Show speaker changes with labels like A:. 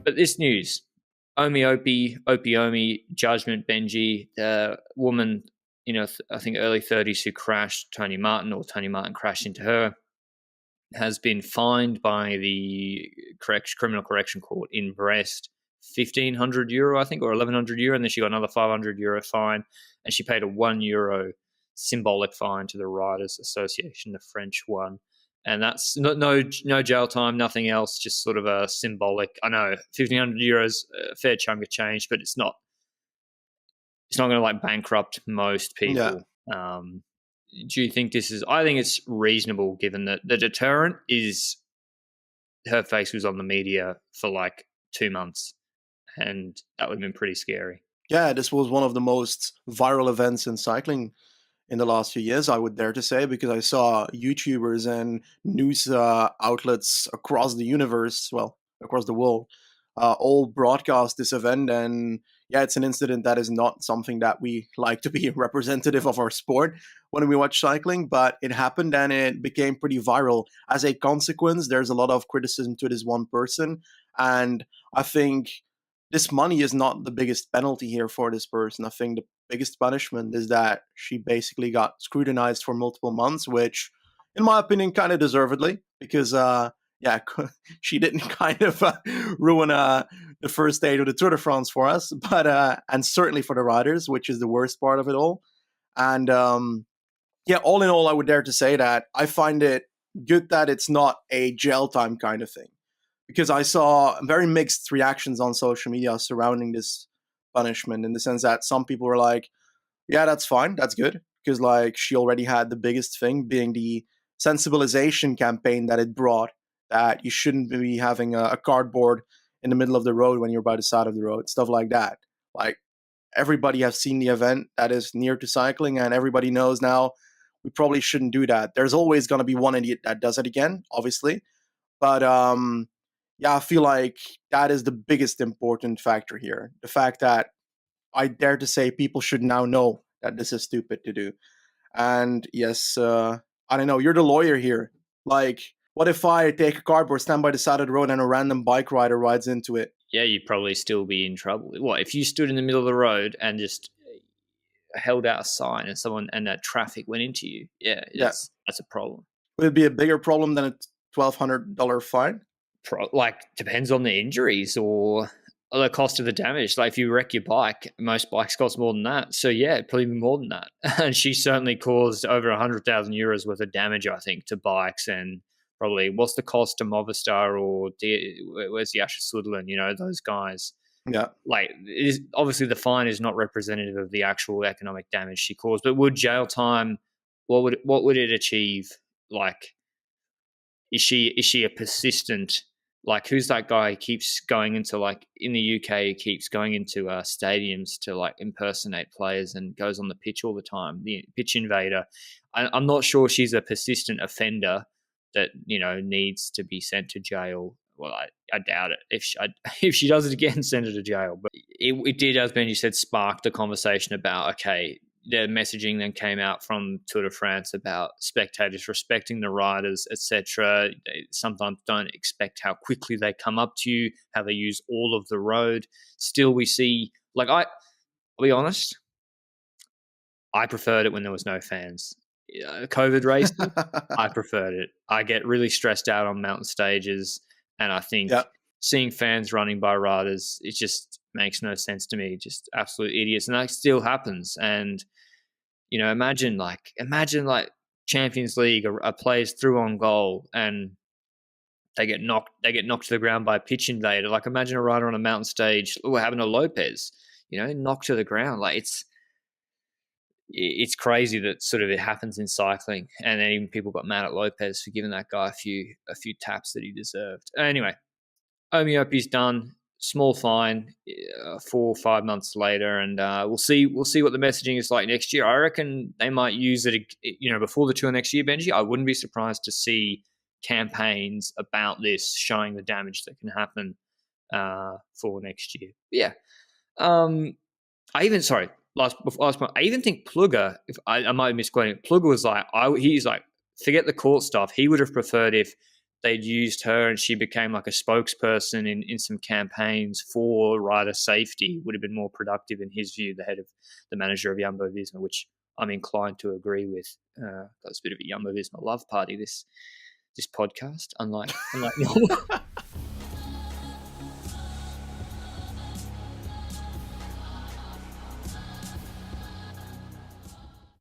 A: But this news, Opie, Judgment Benji, the woman, I think early 30s who crashed Tony Martin, or Tony Martin crashed into her, has been fined by the criminal correction court in Brest €1,500, I think, or €1,100, and then she got another €500 fine, and she paid a €1 symbolic fine to the Riders Association, the French one. And that's no jail time, nothing else, just sort of a symbolic. I know €1,500, a fair chunk of change, but it's not going to like bankrupt most people. Yeah. Do you think this is? I think it's reasonable, given that the deterrent is her face was on the media for like 2 months, and that would have been pretty scary.
B: Yeah, this was one of the most viral events in cycling in the last few years, I would dare to say, because I saw YouTubers and news outlets across the universe, well, across the world, all broadcast this event. And yeah, it's an incident that is not something that we like to be representative of our sport when we watch cycling, but it happened and it became pretty viral. As a consequence, there's a lot of criticism to this one person. And I think this money is not the biggest penalty here for this person. I think the biggest punishment is that she basically got scrutinized for multiple months, which, in my opinion, kind of deservedly, because she didn't kind of ruin the first day of the Tour de France for us, but and certainly for the riders, which is the worst part of it all. And all in all, I would dare to say that I find it good that it's not a jail time kind of thing, because I saw very mixed reactions on social media surrounding this punishment, in the sense that some people were like, yeah, that's fine, that's good, because like she already had the biggest thing being the sensibilization campaign that it brought, that you shouldn't be having a cardboard in the middle of the road when you're by the side of the road, stuff like that. Like, everybody has seen the event that is near to cycling, and everybody knows now we probably shouldn't do that. There's always going to be one idiot that does it again, obviously, but I feel like that is the biggest important factor here. The fact that I dare to say people should now know that this is stupid to do. And yes, I don't know, you're the lawyer here. Like, what if I take a cardboard, stand by the side of the road, and a random bike rider rides into it?
A: Yeah, you'd probably still be in trouble. What if you stood in the middle of the road and just held out a sign and that traffic went into you? Yeah, that's a problem.
B: Would it be a bigger problem than a $1,200 fine?
A: Depends on the injuries or the cost of the damage. Like, if you wreck your bike, most bikes cost more than that. So yeah, it'd probably be more than that. And she certainly caused over €100,000 worth of damage, I think, to bikes. And probably, what's the cost to Movistar or where's the Asher Sutherland? Those guys.
B: Yeah.
A: Like, obviously the fine is not representative of the actual economic damage she caused. But would jail time? What would it achieve? Like, is she a persistent? Like, who's that guy who keeps going into, like, in the UK, he keeps going into stadiums to, like, impersonate players and goes on the pitch all the time, the pitch invader? I'm not sure she's a persistent offender that, needs to be sent to jail. Well, I doubt it. If she does it again, send her to jail. But it did, as Benji said, spark the conversation about, okay, the messaging then came out from Tour de France about spectators respecting the riders, etc. They sometimes don't expect how quickly they come up to you, how they use all of the road. Still, we see, like, I'll be honest, I preferred it when there was no fans. COVID racing, I preferred it. I get really stressed out on mountain stages, and I think seeing fans running by riders, it just makes no sense to me. Just absolute idiots, and that still happens. And imagine Champions League, a player's through on goal and they get knocked to the ground by a pitch invader. Like, imagine a rider on a mountain stage. What happened to Lopez? Knocked to the ground. Like, it's crazy that sort of it happens in cycling, and then even people got mad at Lopez for giving that guy a few taps that he deserved. Anyway, Opie's done. Small fine, 4 or 5 months later, and we'll see what the messaging is like next year. I reckon they might use it, before the Tour next year, Benji. I wouldn't be surprised to see campaigns about this, showing the damage that can happen for next year. Yeah. Last point. I even think Plugger, if I might be misquoting it, Plugger was like, he's like, forget the court stuff. He would have preferred if they'd used her and she became like a spokesperson in some campaigns for rider safety, would have been more productive in his view, the manager of Jumbo Visma, which I'm inclined to agree with. That's a bit of a Jumbo Visma love party, this podcast, unlike normal.